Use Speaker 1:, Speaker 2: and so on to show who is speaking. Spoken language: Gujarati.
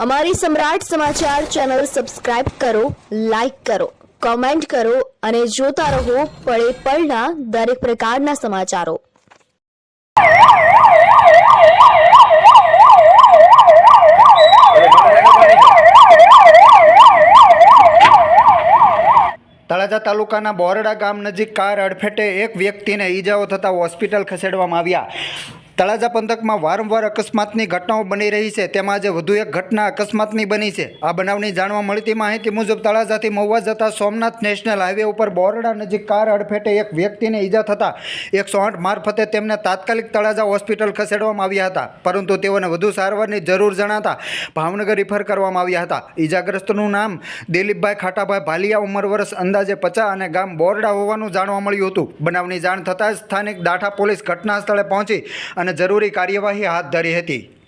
Speaker 1: અમારી સમ્રાટ સમાચાર ચેનલ સબસ્ક્રાઇબ કરો, લાઈક કરો, કોમેન્ટ કરો અને જોતા રહો પળે પળના દરેક પ્રકારના સમાચારો।
Speaker 2: તળાજા તાલુકાના બોરડા ગામ નજીક કાર અડફેટે એક વ્યક્તિને ઈજાઓ થતાં હોસ્પિટલ ખસેડવામાં આવ્યા। તળાજા પંથકમાં વારંવાર અકસ્માતની ઘટનાઓ બની રહી છે, તેમાં આજે વધુ એક ઘટના અકસ્માતની બની છે। આ બનાવની જાણવા મળતી માહિતી મુજબ તળાજાથી મહુવા જતા સોમનાથ નેશનલ હાઈવે ઉપર બોરડા નજીક કાર અડફેટે એક વ્યક્તિને ઈજા થતાં 108 મારફતે તેમને તાત્કાલિક તળાજા હોસ્પિટલ ખસેડવામાં આવ્યા હતા, પરંતુ તેઓને વધુ સારવારની જરૂર જણાતા ભાવનગર રિફર કરવામાં આવ્યા હતા। ઈજાગ્રસ્તનું નામ દિલીપભાઈ ખાટાભાઈ ભાલિયા, ઉંમર વર્ષ અંદાજે 50 અને ગામ બોરડા હોવાનું જાણવા મળ્યું હતું। બનાવની જાણ થતાં જ સ્થાનિક દાઠા પોલીસ ઘટના સ્થળે પહોંચી અને જરૂરી કાર્યવાહી હાથ ધરી હતી।